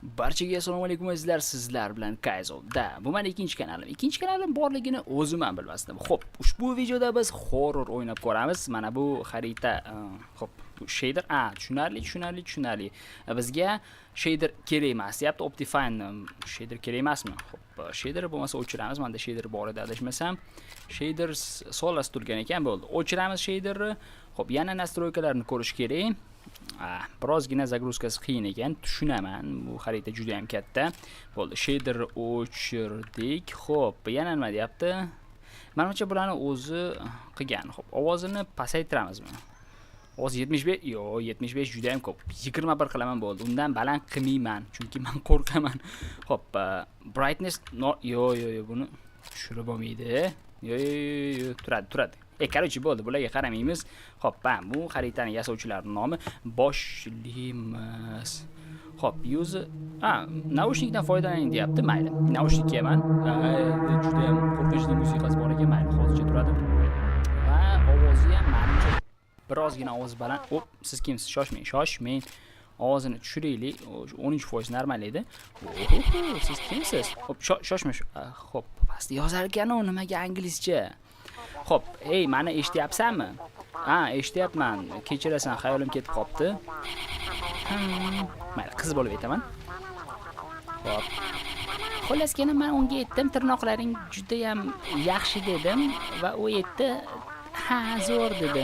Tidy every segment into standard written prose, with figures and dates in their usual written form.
Barchaga assalomu alaykum azizlar, sizlar bilan Kayzoda. Bu meni ikkinchi kanalim. Ikkinchi kanalim borligini o'zim ham bilmasdim. Xo'p, ushbu videoda biz horror o'ynab ko'ramiz. Mana bu xarita, xo'p, bu shader, tushunarli. Bizga shader kerak emas, deyapti Optifine. Shader kerak emasmi? Xo'p, shader bo'lmasa o'chiramiz. Menda shader bor edi, adashmasam. Shader solas turgan ekan, bo'ldi. O'chiramiz shaderni. Xo'p, yana nastroykalarni ko'rish kerak. Birozgina zagruzkasi qiyin ekan, tushunaman. Bu xarita juda ham katta. Bo'ldi, shader o'chirdik. Xo'p, yana nima deyapti? Menimcha bularni o'zi qilgan. Xo'p, ovozini pasaytiramizmi? Ovoz 75, yo'q, 75 juda ham ko'p. 21 qilaman bo'ldi. Undan baland qilmayman, chunki men qo'rqaman. Xo'p, brightness yo'q, buni tushirib olmaydi. Yo'q, turadi. Короче, bo'ldi, bularga qaramaymiz. Xo'p, bu xaritani yasovchilarning nomi. Boshlaymiz. Xo'p, user, naushnikdan foydalaning deyapti, mayli. Naushnik kiyman. Juda ham qo'rqinchli musiqasi bor ekan, mayli, hozircha turadi. Va ovozi ham menimcha birozgina ovoz baland. Hop, siz kimsiz? Shoshmang. Ovozini tushiraylik. 13% normal edi. Siz kimsiz? Hop, shoshma. Xo'p, pastda yozar ekan-ku, nimaga inglizcha? Xo'p, meni eshityapsanmi? Eshityapman. Kechirasan, xayolim ketib qopti. Mayli, qiz bo'lib aytaman. Xo'p. Xullas, men unga aytdim, tirnoqlaring juda ham yaxshi dedim va u aytdi, zo'r dedi.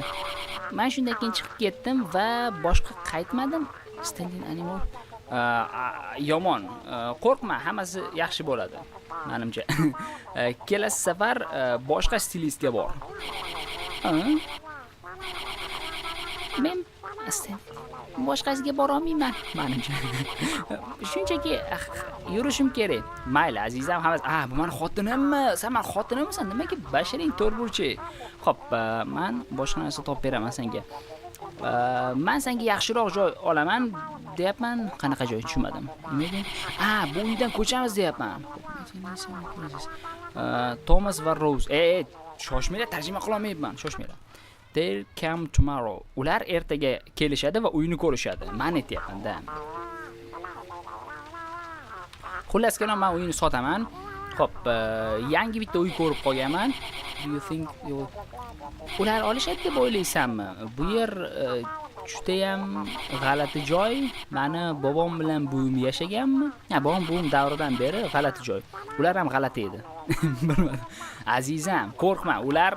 Men shundan keyin chiqib ketdim va boshqa qaytmadim. Standing animal. Yomon. Qo'rqma, hammasi yaxshi bo'ladi. Menimcha. Kelasi safar boshqa stilistga bor. Men boshqasiga bora olmayman, menimcha. Shunchaki yurishim kerak. Mayli, azizam, hammasi. Bu men xotinimmi? Sen men xotinimmisan? Nimaga basharing to'rburchi? Xo'p, men boshqa narsa topib beraman senga. Men senga yaxshiroq joy olaman, deyapman. Qanaqa joy tushunmadim. Nimaga? Bu uydan ko'chamiz deyapman. Thomas va Rose. Shoshmanglar, tarjima qila olmayapman. Shoshmanglar. They'll come tomorrow. Ular ertaga kelishadi va uyni ko'rishadi. Men aytayapman-da. Xullas, men uyni sotaman. Xo'p, yangi bitta uy ko'rib qolganman. Do you think ular olishadi deb o'ylaysanmi? Bu yer juda ham g'alati joy. Meni bobom bilan buvim yashaganmi? Bobom davridan beri g'alati joy. Ular ham g'alati edi. Bilmadim. Azizam, qo'rqma, ular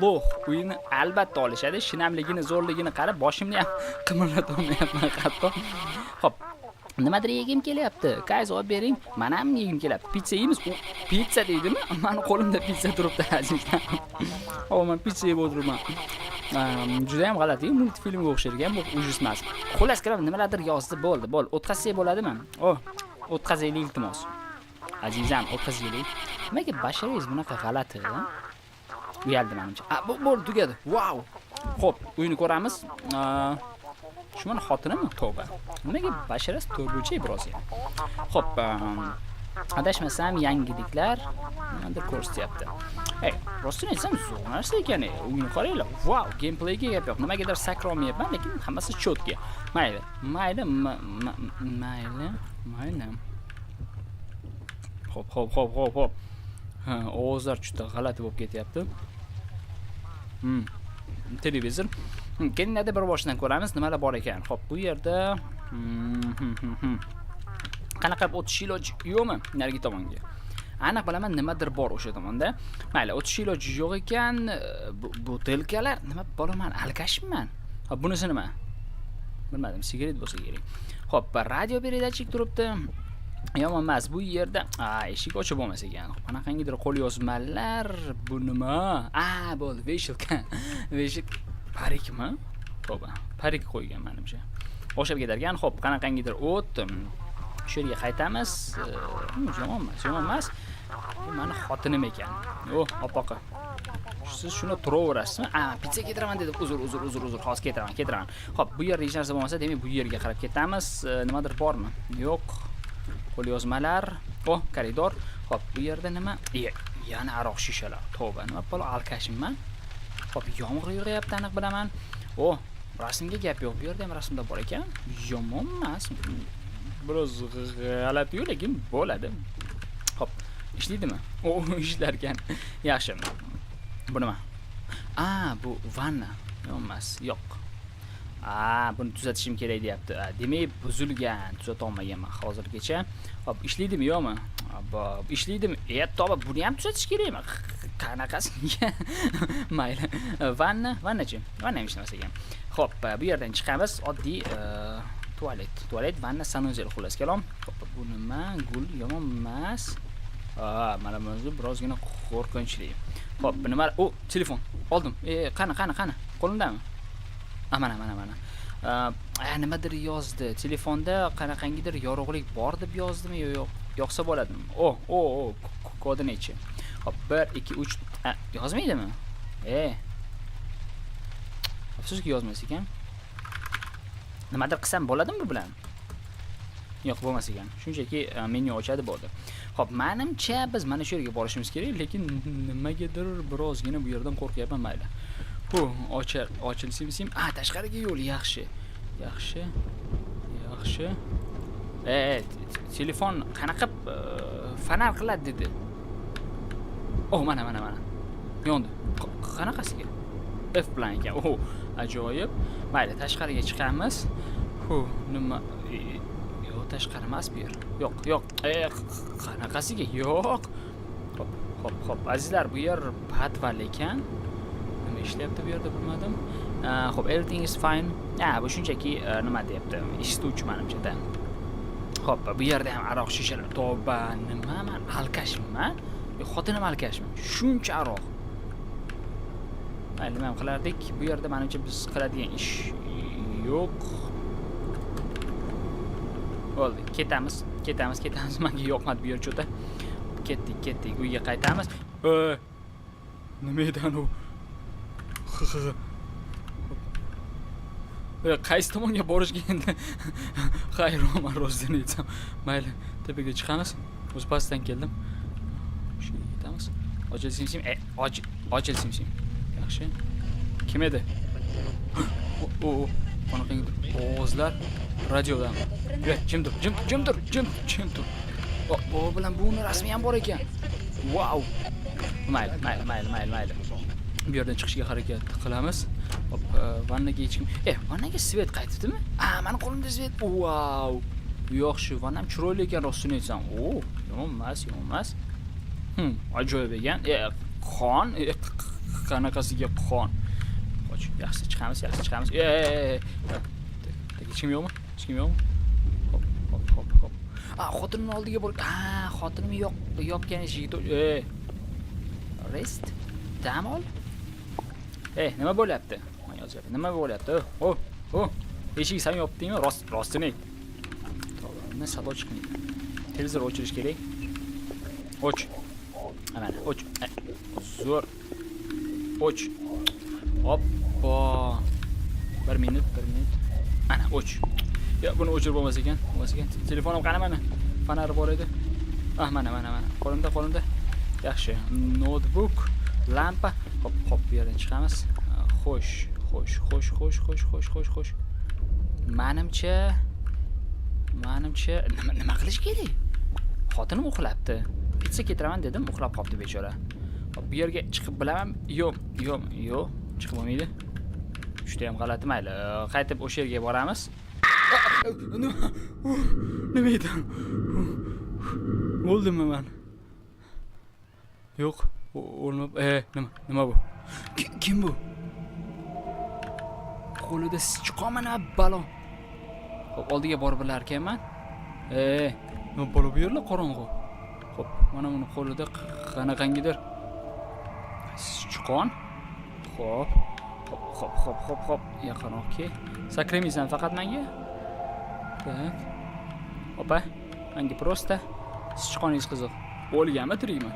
lo'q. Uyni albatta olishadi. Shinamligini, zo'rligini qarab, boshimni ham qimirlata olmayapman hatto. Xo'p, nimadir yegim kelyapti. Qaysi olib bering? Men ham yegim kelyapti. Pizza yeymiz. Pizza deydimi? Meni qo'limda pizza turibdi, azizlar. Men pizza yeb o'tiribman. Juda ham g'alati, multfilmga o'xshargan, bu ujus emas. Xullas, nimalardir yozdi, bo'ldi. O'tkazsak bo'ladimi? O'tkazaylik iltimos. Azizam, o'tkazaylik. Nimaga basharingiz bunaqa g'alati? Uyaldi menimcha. Bo'ldi, tugadi. Wow! Xo'p, uyni ko'ramiz. Shu meni xotinimmi? Tavba. Nimaga basharasi to'rburchi birozga? Xo'p, adashmasam yangiliklar nimadir ko'rsatyapti. Rostini aytsam, zo'r narsa ekan. Uyni qaranglar. Wow, gameplayga gap yo'q. Nimagadir sakrolmayapman, lekin hammasi chotga. Mayli. Xo'p. Ovozlar juda g'alati bo'lib ketyapti. Televizor. Kelinglar, bir boshdan ko'ramiz, nimalar bor ekan. Xo'p, bu yerda qanaqa o'tish iloji yo'qmi? Narigi tomonga. Aniq bilaman, nimadir bor o'sha tomonda. Mayli, o'tish iloji yo'q ekan. Butelkalar, nima bo'laman? Alkashman. Xo'p, bunisi nima? Bilmadim, sigaret bo'lsa kerak. Xo'p, radio peredachik turibdi. Yomon emas, bu yerda eshik ochib bo'lmas ekan. Qanaqangidir qo'l yozmalar, bu nima? Bo'ldi, veshilka. Parikmi? To'ba, parik qo'ygan menimcha. O'xshab ketarkan. Xo'p, qanaqangidir o't. Shu yerga qaytamiz. Yomon emas. Bu meni xotinim ekan. Opaqa. Siz shuni turaverasizmi? Pizza ketiraman dedi. Uzr. Hozir ketiraman. Xo'p, bu yerda hech narsa bo'lmasa, demak bu yerga qarab ketamiz. Nimadir bormi? Yo'q. Qo'l yozmalar. Koridor. Xo'p, bu yerda nima? Yana aroq shishalar. Tavba, nima bo'la alkashimman? Xo'p, yomg'ir yog'yapti, aniq bilaman. Rasmga gap yo'q. Bu yerda ham rasmda bor ekan. Yomon emas. Biroz g'alati-yu, lekin bo'ladi. Xo'p, ishlaydimi? O, ishlar ekan. Yaxshi. Bu nima? Bu vanna. Emas, yo'q. Buni tuzatishim kerak deyapti. Demak, buzilgan, tuzata olmaganman hozirgacha. Xo'p, ishlaydimi, yo'qmi? Ishlaydimi? To'g'ri, buni ham tuzatish kerakmi? Qanaqasiga? Mayli. Vannachi? Vanna ham ishlamas ekan. Xo'p, bu yerdan chiqamiz. Oddiy tualet, vanna, sanuzel xullas kalom. Xo'p, bu nima? Gul yomon emas. Mana bunisi birozgina qo'rqinchli. Xo'p, nima? Telefon. Oldim. Qani? Qo'limdami? Mana. Nimadir yozdi. Telefonda qanaqangidir yorug'lik bor deb yozdimi yo'q? Yo'qsa bo'ladimi? Kodini-chi. Hop, 1 2 3 yozmaydimi? Afsuski yozmas ekan. Nimadir qilsam bo'ladimi bu bilan? Yo'q, bo'lmas ekan. Shunchaki menyu ochadi bo'ldi. Xo'p, menimcha biz mana shu yerga borishimiz kerak, lekin nimagadir birozgina bu yerdan qo'rqyapman, mayli. Ochilsin. Tashqariga yo'l yaxshi. Telefon qanaqa fonar qiladi dedi. Mana. Yondi. Qanaqasiga? F bilan ekan. Ajoyib. Mayli, tashqariga chiqamiz. Nima? Yo'q, tashqari emas bu yer. Yo'q. Qanaqasiga? Yo'q. Xo'p, azizlar, bu yer podval ekan. Nima ishlayapti bu yerda bilmadim. Xo'p, everything is fine. Bu shunchaki nima deyapti? Eshituvchi menimcha-da. Xo'p, bu yerda ham aroq shishalar. Tavba, nima men alkashman? Xotinim alkashmi? Shuncha aroq. Nima ham qilardik? Bu yerda menimcha biz qiladigan ish yo'q. Bo'ldi, ketamiz. Menga yoqmadi bu yer cho'ta. Ketdik. Uyga qaytamiz. Nima edi u? Qaysi tomonga borishga endi? Xayr, men rostini aytsam. Mayli, tepaga chiqamiz. O'z pastdan keldim. Shunga ketamiz. Ochilsin. Yaxshi. Kim edi? Qanaqangi ovozlar radiodan. Jim tur. Bu bilan buni rasmi ham bor ekan. Wow. Mayli. Bu yerdan chiqishga harakat qilamiz. Hop, vannaga hech kim. Vannaga svet qaytibdimi? Meni qo'limda svet. Wow. Yo'q, shu vannam chiroyli ekan, rostini aytsam. Yomon emas. Ajoyib ekan. Qon, qanaqasiga qon. Yaxshi chiqamiz. Hech kim yo'qmi? Hop. Xotinimning oldiga borib. Xotinim yopgan eshikni. Rest. Dam ol. Nima bo'lyapti? Men yozyapman. Nima bo'lyapti? Eshik sen yopdingmi? Rostini ayt. To'g'ri, sado chiqmaydi. Televizor o'chirish kerak. Och. Mana, och. Zo'r. Och. Hoppa. 1 minut. Ana, och. Buni o'chirib bo'lmas ekan. Telefonim qani mana? Fonari bor edi. Mana. Qo'limda. Yaxshi. Notebook, lampa. Hop, bu yerdan chiqamiz. Xo'sh. Menimcha nima qilish kerak? Xotinim uxlabdi. Pizza ketiraman dedim, uxlab qopti bechora. Hop, bu yerga chiqib bilaman. Yo'q. Chiqib bo'lmaydi. Juda ham g'alati, mayli. Qaytib o'sha yerga boramiz. Nima edi? O'ldimmi men? Yo'q, o'lmab. Nima bu? Kim bu? Qo'lida sichqonmi nima balo? Xo'p, oldiga borib bilar ekanman. Nima balo bu yerlar qorong'u. Xo'p, mana buni qo'lida qanaqangidir sichqon. Xo'p. Yaqinroq ke. Sakramaysan faqat menga. Tak. Opa, menga prosta sichqoningiz qiziq. O'lganmi, tirikmi?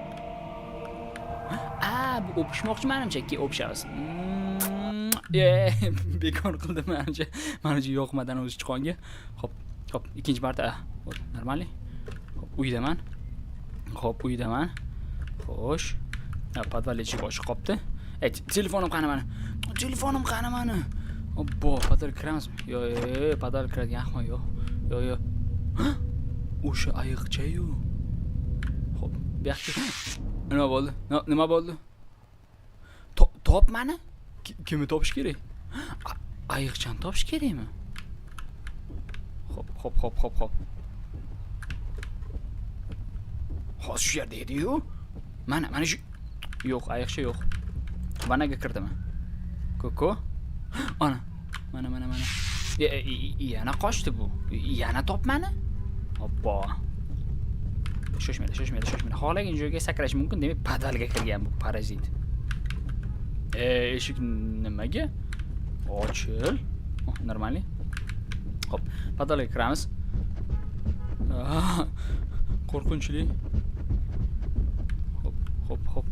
Bu o'pishmoqchi menimcha, o'pishamiz. Bekor qildim menimcha. Menimcha yo'qmadan o'zi sichqonga. Xo'p, ikkinchi marta. Normalniy. Uydaman. Xo'sh. Podval eshik ochiq qopti. Telefonim qani mana? Obbo, podval kiramizmi? Yo'q, podval kiradigan ahmoq yo'q. O'sha ayiqcha-yu. Xo'p, bu yoqqa nima bo'ldi? Nima bo'ldi? Top mani? Kimni topish kerak? Ayiqchani topish kerakmi? Hop. Hozir shu yerda edi-yu. Mana shu. Yo'q, ayiqcha yo'q. Vanaga kirdimi? Koko? Ana. Mana. Yana qochdi bu. Yana topmani? Hoppa. Shoshmaydi. Xohlagan joyga sakrash mumkin, demak, podvalga kirgan bu parazit. Eshik nimaga? Ochil. Normalniy. Hop, podvalga kiramiz. Qo'rqinchli. Hop.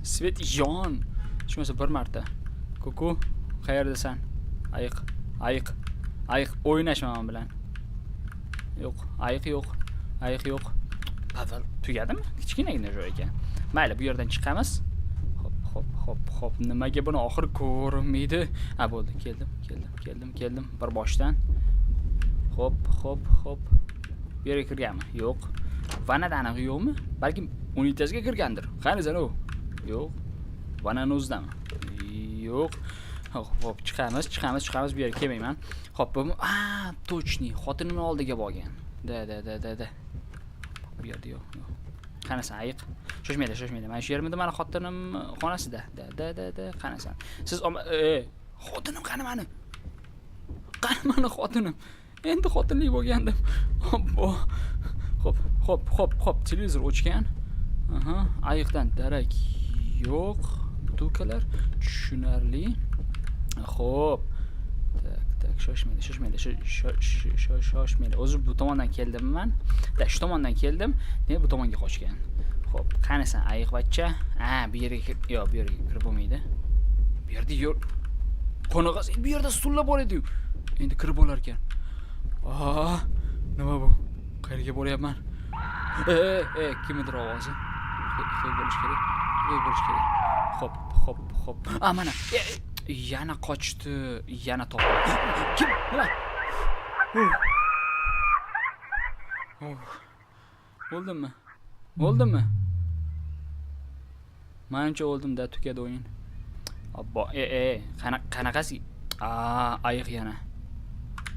Svet yon. Tushmasa bir marta. Koko, qayerdasan? Ayiq. O'ynashma men bilan. Yo'q, ayiq yo'q. Podval tugadimi? Kichkinagina joy ekan. Mayli, bu yerdan chiqamiz. Hop. Nimaga buni oxiri ko'rinmaydi? Bo'ldi, keldim. Bir boshdan. Hop. Bu yerga kirganmi? Yo'q. Vanada aniq yo'qmi? Balki unitazga kirgandir. Qanizan u? Yo'q. Vanani o'zidami? Yo'q. Hop, chiqamiz, bu yerga kelmayman. Hop, bu точный, xotinimning oldiga borgan. Da. Bu yerda yo'q. Qanasan ayiq? Shoshmaydi. Mana shu yermidi mani xotinim xonasida. Da. Qanasan? Siz xotinim qani mani? Qani mani xotinim? Endi xotinlik bo'lgandim. Hop. Televizor o'chgan. Ayiqdan darak yo'q. Butulkalar tushunarli. Xo'p. Tak, shoshmaydi. O'zi bu tomondan keldim men. Shu tomondan keldim. Demak, bu tomonga qochgan. Xo'p, qanasan ayiq bachcha? Bu yerga yo'q, bu yerga kirib bo'lmaydi. Bu yerda yo'q. Qonog'asi bu yerda stullar bor edi-yu. Endi kirib bo'lar ekan. Nima bu? Qayerga boryapman? Kimdir ovozi. Qo'y bo'lish kerak. Hop. Mana. Yana qochdi, yana topdi. Kim? Nima? O'ldimmi? Menimcha o'ldim-da, tugadi o'yin. Abbo, qanaqasi? Ayiq yana.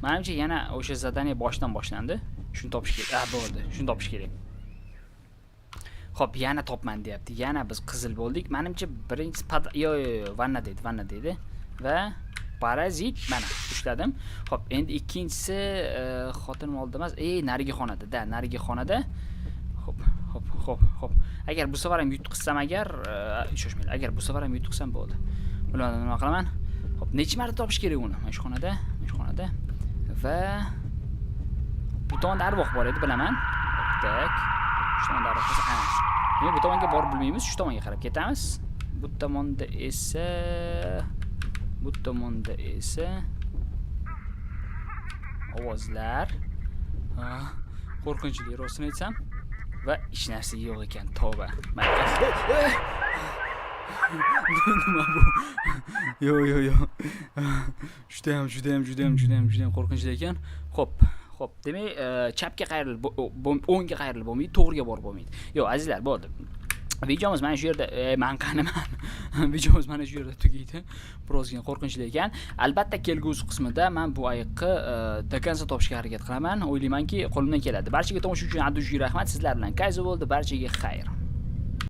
Menimcha yana o'sha zadaniya boshdan boshlandi. Shuni topish kerak. Bo'ldi. Shuni topish kerak. Xo'p, yana topman deyapti. Yana biz qizil bo'ldik. Menimcha birinchisi vanna deydi va parazit mana ushladim. Xo'p, endi ikkinchisi xotinim oldida emas, narigi xonada. Xo'p. Agar bu safar ham yutqizsam shoshmaydi. Agar bu safar ham yutqizsam bo'ldi. Ularni nima qilaman? Xo'p, necha marta topish kerak uni? Mana shu xonada va bu tomonda arvoh bor edi, bilaman. Tak. Shu tomonda arvoh bo'lsa, men bu tomonga borib bilmaymiz, shu tomonga qarab ketamiz. Bu tomonda esa ovozlar. Qo'rqinchli rostini aytsam va hech narsa yo'q ekan, tavba. Nima bu? Yo'q. Judayam qo'rqinchli ekan. Xo'p, demak, chapga qayrilib, o'ngga qayrilib bo'lmaydi, to'g'riga borib bo'lmaydi. Yo'q, azizlar, bo'ldi. Videomiz mana shu yerda, videomiz mana shu yerda tugaydi. Birozgina qo'rqinchli ekan. Albatta, kelgusi qismida men bu ayiqni do konca topishga harakat qilaman. O'ylaymanki, qo'limdan keladi. Barchaga tomosha uchun addujiy rahmat. Sizlar bilan Kayzo bo'ldi. Barchaga xayr.